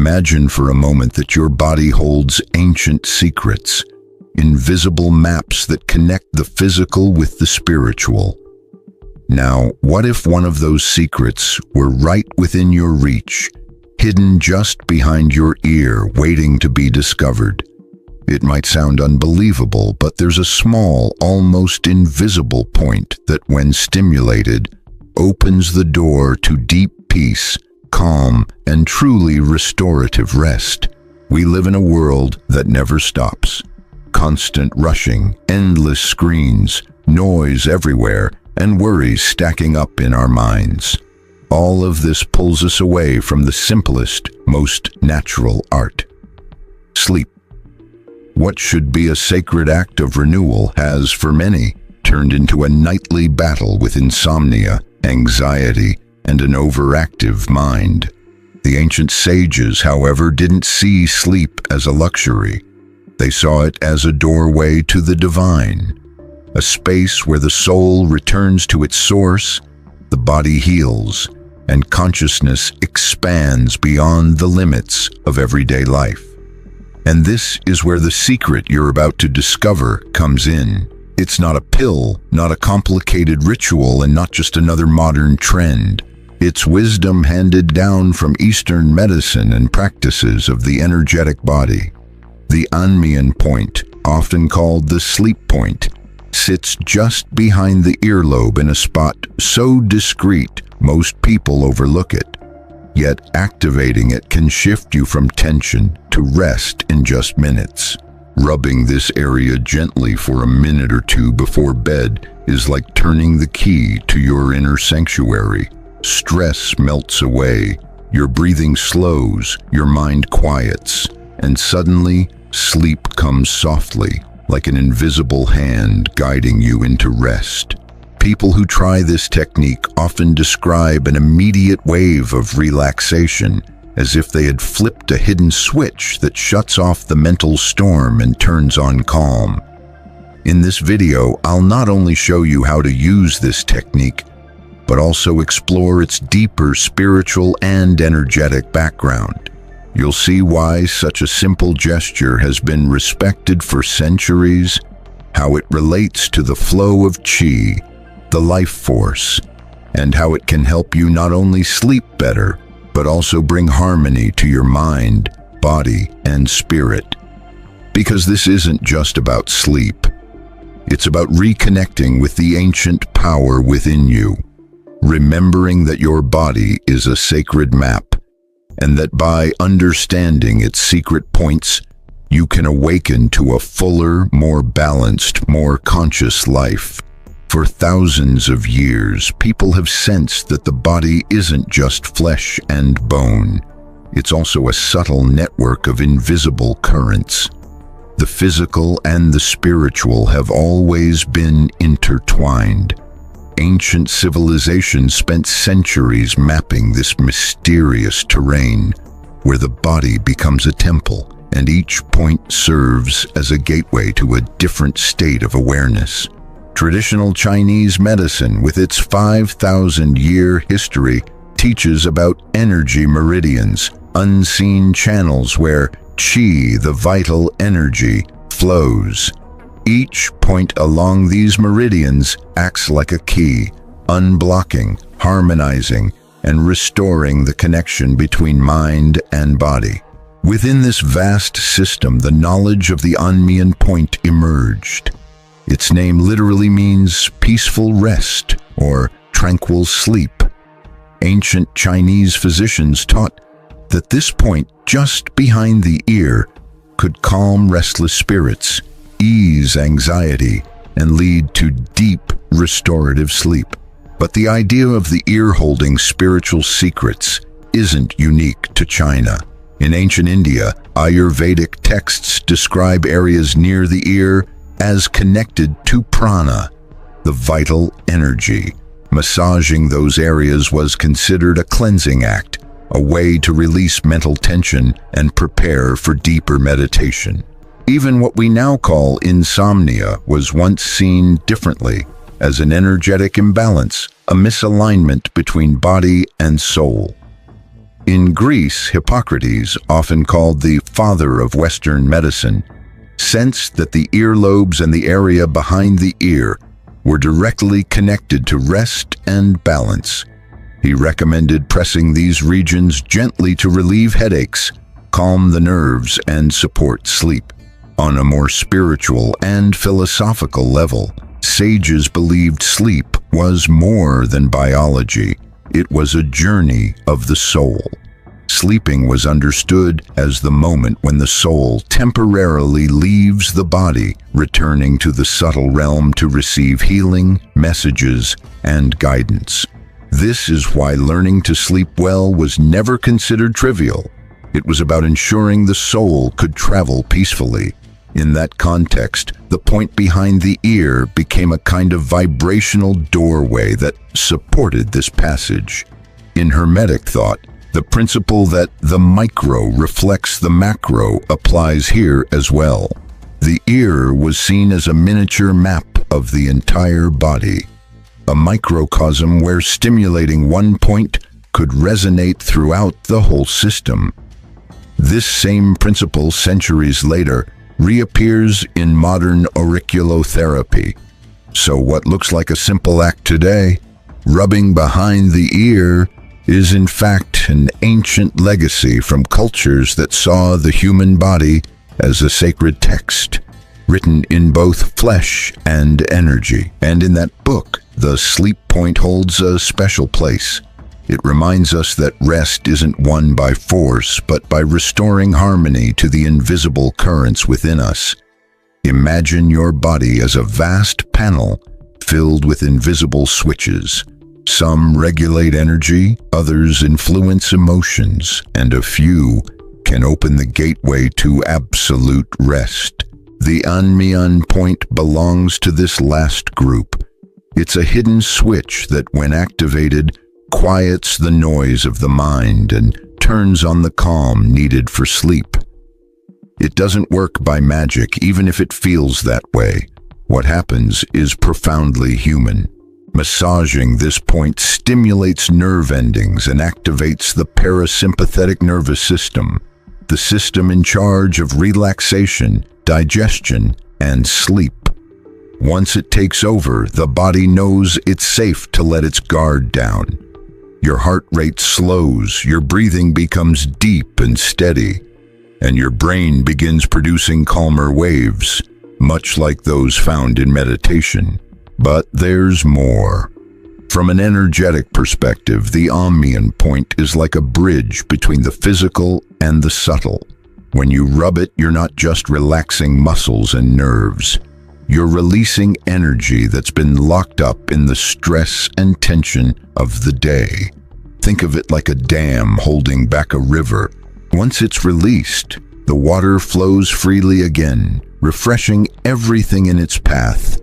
Imagine for a moment that your body holds ancient secrets, invisible maps that connect the physical with the spiritual. Now, what if one of those secrets were right within your reach, hidden just behind your ear, waiting to be discovered? It might sound unbelievable, but there's a small, almost invisible point that, when stimulated, opens the door to deep peace, calm, and truly restorative rest. We live in a world that never stops. Constant rushing, endless screens, noise everywhere, and worries stacking up in our minds. All of this pulls us away from the simplest, most natural art: sleep. What should be a sacred act of renewal has, for many, turned into a nightly battle with insomnia, anxiety, and an overactive mind. The ancient sages, however, didn't see sleep as a luxury. They saw it as a doorway to the divine, a space where the soul returns to its source, the body heals, and consciousness expands beyond the limits of everyday life. And this is where the secret you're about to discover comes in. It's not a pill, not a complicated ritual, and not just another modern trend. It's wisdom handed down from Eastern medicine and practices of the energetic body. The Anmian point, often called the sleep point, sits just behind the earlobe in a spot so discreet most people overlook it. Yet activating it can shift you from tension to rest in just minutes. Rubbing this area gently for a minute or two before bed is like turning the key to your inner sanctuary. Stress melts away, your breathing slows, your mind quiets, and suddenly sleep comes softly, like an invisible hand guiding you into rest. People who try this technique often describe an immediate wave of relaxation, as if they had flipped a hidden switch that shuts off the mental storm and turns on calm. In this video, I'll not only show you how to use this technique, but also explore its deeper spiritual and energetic background. You'll see why such a simple gesture has been respected for centuries, how it relates to the flow of qi, the life force, and how it can help you not only sleep better, but also bring harmony to your mind, body, and spirit. Because this isn't just about sleep. It's about reconnecting with the ancient power within you, remembering that your body is a sacred map, and that by understanding its secret points, you can awaken to a fuller, more balanced, more conscious life. For thousands of years, people have sensed that the body isn't just flesh and bone. It's also a subtle network of invisible currents. The physical and the spiritual have always been intertwined. Ancient civilizations spent centuries mapping this mysterious terrain, where the body becomes a temple, and each point serves as a gateway to a different state of awareness. Traditional Chinese medicine, with its 5,000-year history, teaches about energy meridians, unseen channels where qi, the vital energy, flows. Each point along these meridians acts like a key, unblocking, harmonizing, and restoring the connection between mind and body. Within this vast system, the knowledge of the Anmian point emerged. Its name literally means peaceful rest or tranquil sleep. Ancient Chinese physicians taught that this point just behind the ear could calm restless spirits, ease anxiety, and lead to deep restorative sleep. But the idea of the ear holding spiritual secrets isn't unique to China. In ancient India, Ayurvedic texts describe areas near the ear as connected to prana, the vital energy. Massaging those areas was considered a cleansing act, a way to release mental tension and prepare for deeper meditation. Even what we now call insomnia was once seen differently, as an energetic imbalance, a misalignment between body and soul. In Greece, Hippocrates, often called the father of Western medicine, sensed that the earlobes and the area behind the ear were directly connected to rest and balance. He recommended pressing these regions gently to relieve headaches, calm the nerves, and support sleep. On a more spiritual and philosophical level, sages believed sleep was more than biology. It was a journey of the soul. Sleeping was understood as the moment when the soul temporarily leaves the body, returning to the subtle realm to receive healing, messages, and guidance. This is why learning to sleep well was never considered trivial. It was about ensuring the soul could travel peacefully. In that context, the point behind the ear became a kind of vibrational doorway that supported this passage. In Hermetic thought, the principle that the micro reflects the macro applies here as well. The ear was seen as a miniature map of the entire body, a microcosm where stimulating one point could resonate throughout the whole system. This same principle, centuries later, reappears in modern auriculotherapy. So what looks like a simple act today, rubbing behind the ear, is in fact an ancient legacy from cultures that saw the human body as a sacred text, written in both flesh and energy. And in that book, the sleep point holds a special place. It reminds us that rest isn't won by force, but by restoring harmony to the invisible currents within us. Imagine your body as a vast panel filled with invisible switches. Some regulate energy, others influence emotions, and a few can open the gateway to absolute rest. The Anmian point belongs to this last group. It's a hidden switch that, when activated, quiets the noise of the mind and turns on the calm needed for sleep. It doesn't work by magic, even if it feels that way. What happens is profoundly human. Massaging this point stimulates nerve endings and activates the parasympathetic nervous system, the system in charge of relaxation, digestion, and sleep. Once it takes over, the body knows it's safe to let its guard down. Your heart rate slows, your breathing becomes deep and steady, and your brain begins producing calmer waves, much like those found in meditation. But there's more. From an energetic perspective, the Anmian point is like a bridge between the physical and the subtle. When you rub it, you're not just relaxing muscles and nerves. You're releasing energy that's been locked up in the stress and tension of the day. Think of it like a dam holding back a river. Once it's released, the water flows freely again, refreshing everything in its path.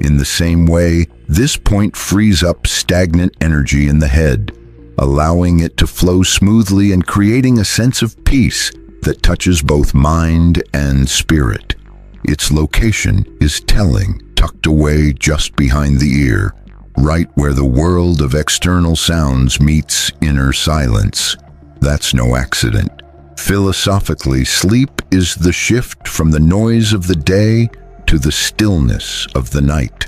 In the same way, this point frees up stagnant energy in the head, allowing it to flow smoothly and creating a sense of peace that touches both mind and spirit. Its location is telling, tucked away just behind the ear, right where the world of external sounds meets inner silence. That's no accident. Philosophically, sleep is the shift from the noise of the day to the stillness of the night.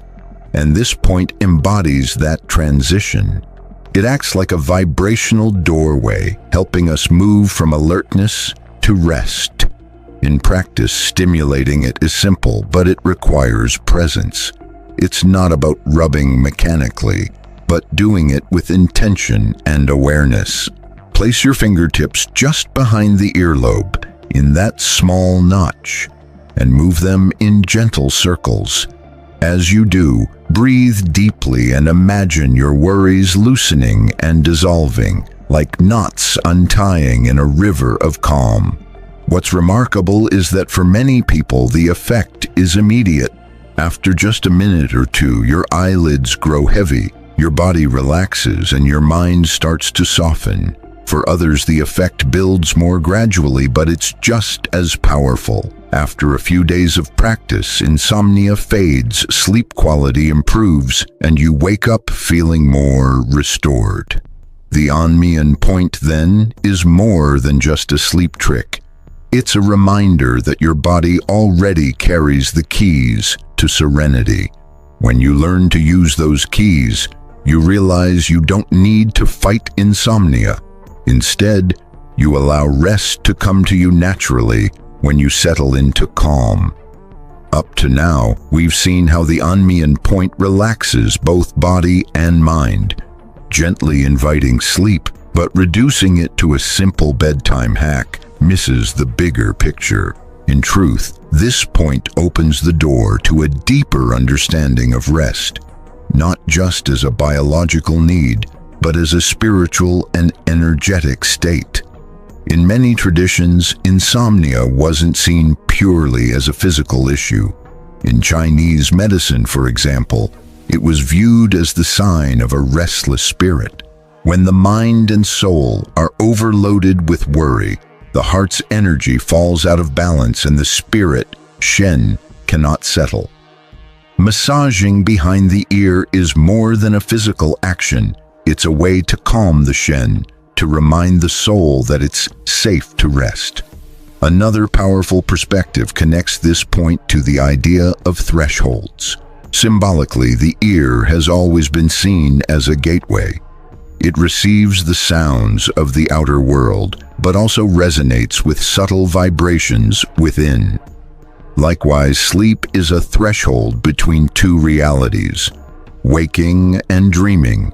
And this point embodies that transition. It acts like a vibrational doorway, helping us move from alertness to rest. In practice, stimulating it is simple, but it requires presence. It's not about rubbing mechanically, but doing it with intention and awareness. Place your fingertips just behind the earlobe, in that small notch, and move them in gentle circles. As you do, breathe deeply and imagine your worries loosening and dissolving, like knots untying in a river of calm. What's remarkable is that for many people, the effect is immediate. After just a minute or two, your eyelids grow heavy, your body relaxes, and your mind starts to soften. For others, the effect builds more gradually, but it's just as powerful. After a few days of practice, insomnia fades, sleep quality improves, and you wake up feeling more restored. The Anmian point, then, is more than just a sleep trick. It's a reminder that your body already carries the keys to serenity. When you learn to use those keys, you realize you don't need to fight insomnia. Instead, you allow rest to come to you naturally when you settle into calm. Up to now, we've seen how the Anmian point relaxes both body and mind, gently inviting sleep, but reducing it to a simple bedtime hack misses the bigger picture. In truth, this point opens the door to a deeper understanding of rest, not just as a biological need, but as a spiritual and energetic state. In many traditions, insomnia wasn't seen purely as a physical issue. In Chinese medicine, for example, it was viewed as the sign of a restless spirit. When the mind and soul are overloaded with worry, the heart's energy falls out of balance and the spirit, shen, cannot settle. Massaging behind the ear is more than a physical action. It's a way to calm the shen, to remind the soul that it's safe to rest. Another powerful perspective connects this point to the idea of thresholds. Symbolically, the ear has always been seen as a gateway. It receives the sounds of the outer world, but also resonates with subtle vibrations within. Likewise, sleep is a threshold between two realities, waking and dreaming,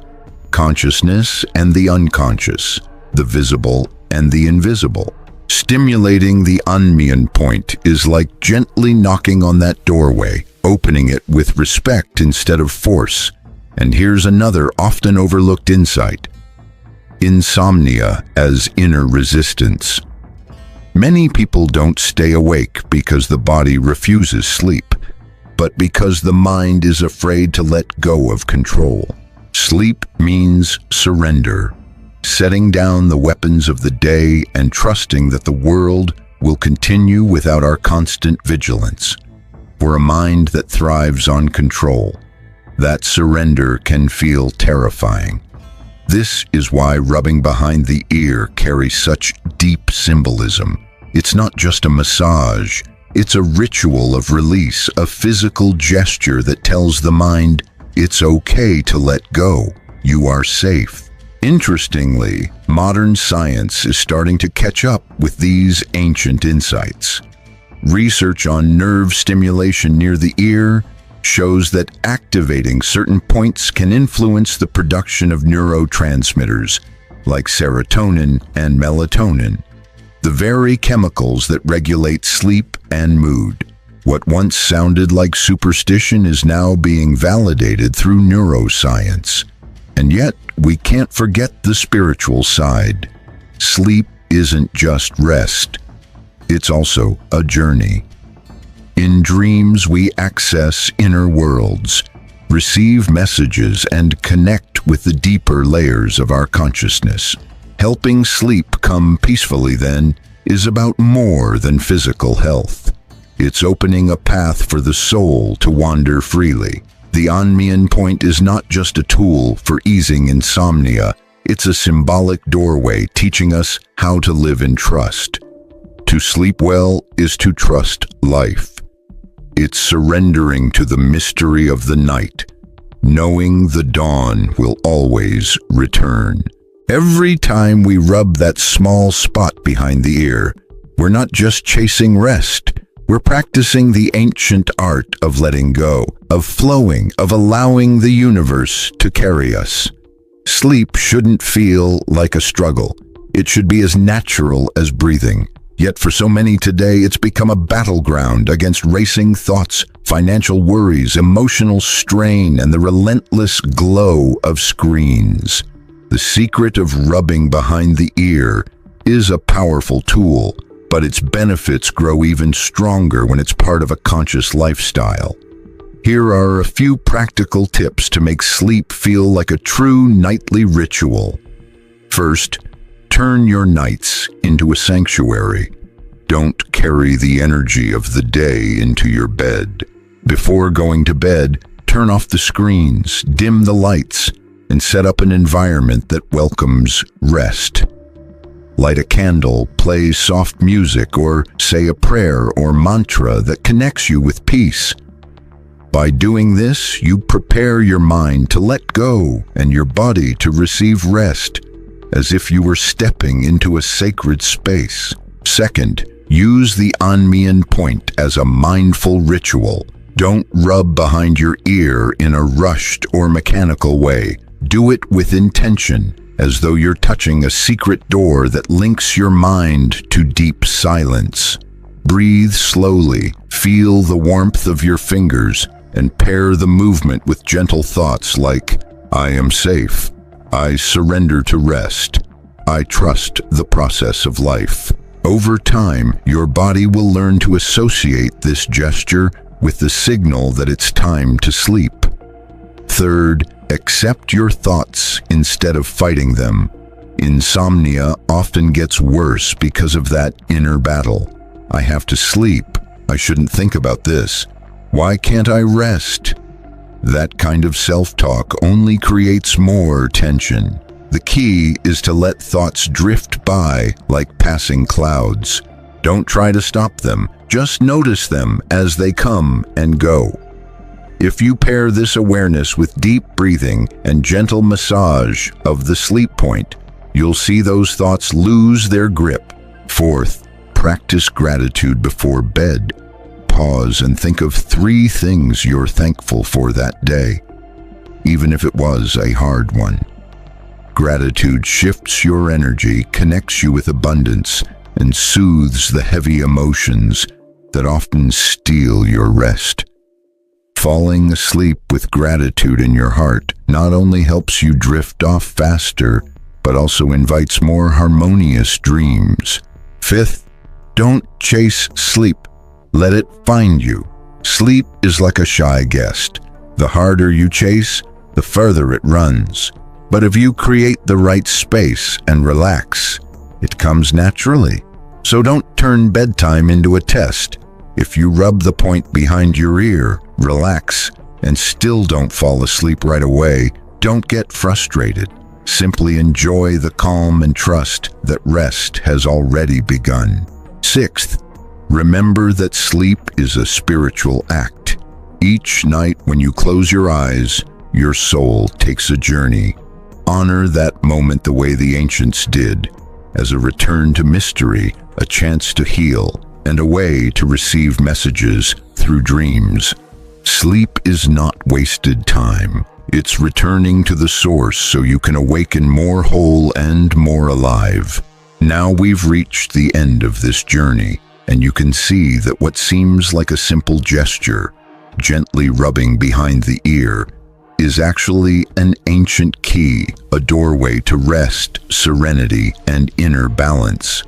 consciousness and the unconscious, the visible and the invisible. Stimulating the Anmian point is like gently knocking on that doorway, opening it with respect instead of force. And here's another often overlooked insight: insomnia as inner resistance. Many people don't stay awake because the body refuses sleep, but because the mind is afraid to let go of control. Sleep means surrender, setting down the weapons of the day and trusting that the world will continue without our constant vigilance. For a mind that thrives on control, that surrender can feel terrifying. This is why rubbing behind the ear carries such deep symbolism. It's not just a massage, it's a ritual of release, a physical gesture that tells the mind, it's okay to let go, you are safe. Interestingly, modern science is starting to catch up with these ancient insights. Research on nerve stimulation near the ear shows that activating certain points can influence the production of neurotransmitters like serotonin and melatonin, the very chemicals that regulate sleep and mood. What once sounded like superstition is now being validated through neuroscience. And yet, we can't forget the spiritual side. Sleep isn't just rest. It's also a journey. In dreams, we access inner worlds, receive messages, and connect with the deeper layers of our consciousness. Helping sleep come peacefully, then, is about more than physical health. It's opening a path for the soul to wander freely. The Anmian point is not just a tool for easing insomnia, it's a symbolic doorway teaching us how to live in trust. To sleep well is to trust life. It's surrendering to the mystery of the night, knowing the dawn will always return. Every time we rub that small spot behind the ear, we're not just chasing rest, we're practicing the ancient art of letting go, of flowing, of allowing the universe to carry us. Sleep shouldn't feel like a struggle. It should be as natural as breathing. Yet for so many today, it's become a battleground against racing thoughts, financial worries, emotional strain, and the relentless glow of screens. The secret of rubbing behind the ear is a powerful tool, but its benefits grow even stronger when it's part of a conscious lifestyle. Here are a few practical tips to make sleep feel like a true nightly ritual. First, turn your nights into a sanctuary. Don't carry the energy of the day into your bed. Before going to bed, turn off the screens, dim the lights, and set up an environment that welcomes rest. Light a candle, play soft music, or say a prayer or mantra that connects you with peace. By doing this, you prepare your mind to let go and your body to receive rest, as if you were stepping into a sacred space. Second, use the Anmian point as a mindful ritual. Don't rub behind your ear in a rushed or mechanical way. Do it with intention, as though you're touching a secret door that links your mind to deep silence. Breathe slowly, feel the warmth of your fingers, and pair the movement with gentle thoughts like, "I am safe. I surrender to rest. I trust the process of life." Over time, your body will learn to associate this gesture with the signal that it's time to sleep. Third, accept your thoughts instead of fighting them. Insomnia often gets worse because of that inner battle. I have to sleep. I shouldn't think about this. Why can't I rest? That kind of self-talk only creates more tension. The key is to let thoughts drift by like passing clouds. Don't try to stop them. Just notice them as they come and go. If you pair this awareness with deep breathing and gentle massage of the sleep point, you'll see those thoughts lose their grip. Fourth, practice gratitude before bed. Pause and think of 3 things you're thankful for that day, even if it was a hard one. Gratitude shifts your energy, connects you with abundance, and soothes the heavy emotions that often steal your rest. Falling asleep with gratitude in your heart not only helps you drift off faster, but also invites more harmonious dreams. Fifth, don't chase sleep. Let it find you. Sleep is like a shy guest. The harder you chase, the further it runs. But if you create the right space and relax, it comes naturally. So don't turn bedtime into a test. If you rub the point behind your ear, relax, and still don't fall asleep right away, don't get frustrated. Simply enjoy the calm and trust that rest has already begun. Sixth, remember that sleep is a spiritual act. Each night when you close your eyes, your soul takes a journey. Honor that moment the way the ancients did, as a return to mystery, a chance to heal, and a way to receive messages through dreams. Sleep is not wasted time. It's returning to the source so you can awaken more whole and more alive. Now we've reached the end of this journey, and you can see that what seems like a simple gesture, gently rubbing behind the ear, is actually an ancient key, a doorway to rest, serenity, and inner balance.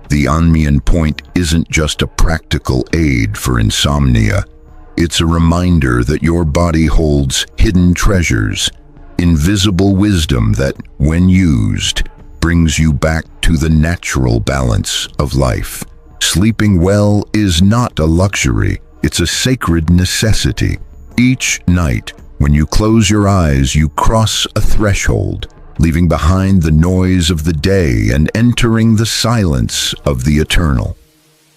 The Anmian point isn't just a practical aid for insomnia. It's a reminder that your body holds hidden treasures, invisible wisdom that, when used, brings you back to the natural balance of life. Sleeping well is not a luxury, it's a sacred necessity. Each night, when you close your eyes, you cross a threshold, leaving behind the noise of the day and entering the silence of the eternal.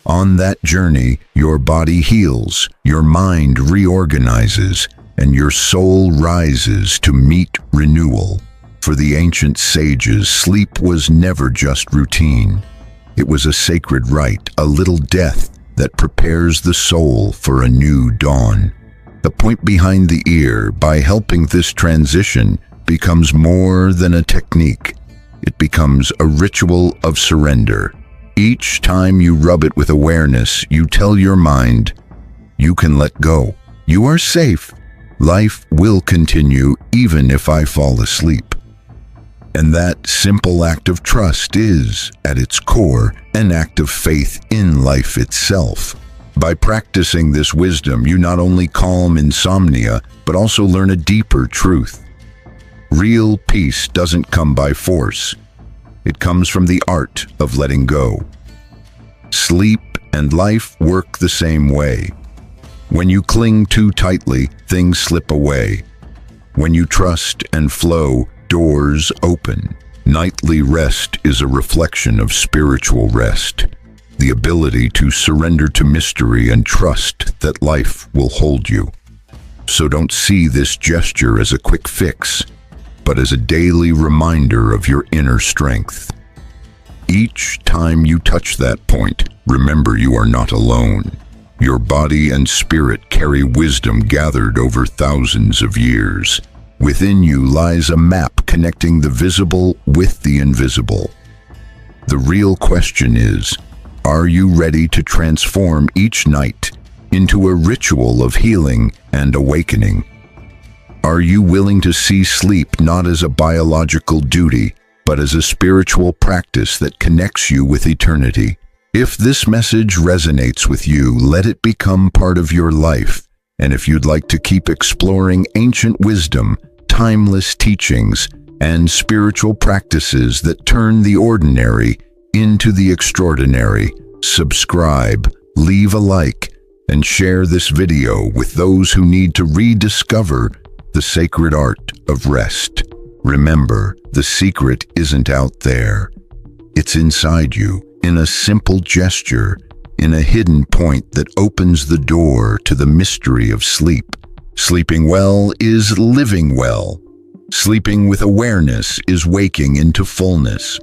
On that journey, your body heals, your mind reorganizes, and your soul rises to meet renewal. For the ancient sages, sleep was never just routine. It was a sacred rite, a little death that prepares the soul for a new dawn. The point behind the ear, by helping this transition, becomes more than a technique. It becomes a ritual of surrender. Each time you rub it with awareness, you tell your mind, you can let go. You are safe. Life will continue even if I fall asleep. And that simple act of trust is, at its core, an act of faith in life itself. By practicing this wisdom, you not only calm insomnia, but also learn a deeper truth. Real peace doesn't come by force. It comes from the art of letting go. Sleep and life work the same way. When you cling too tightly, things slip away. When you trust and flow, doors open. Nightly rest is a reflection of spiritual rest, the ability to surrender to mystery and trust that life will hold you. So don't see this gesture as a quick fix, but as a daily reminder of your inner strength. Each time you touch that point, remember you are not alone. Your body and spirit carry wisdom gathered over thousands of years. Within you lies a map connecting the visible with the invisible. The real question is, are you ready to transform each night into a ritual of healing and awakening? Are you willing to see sleep not as a biological duty, but as a spiritual practice that connects you with eternity? If this message resonates with you, let it become part of your life. And if you'd like to keep exploring ancient wisdom, timeless teachings, and spiritual practices that turn the ordinary into the extraordinary, subscribe, leave a like, and share this video with those who need to rediscover the sacred art of rest. Remember, the secret isn't out there. It's inside you, in a simple gesture, in a hidden point that opens the door to the mystery of sleep. Sleeping well is living well. Sleeping with awareness is waking into fullness.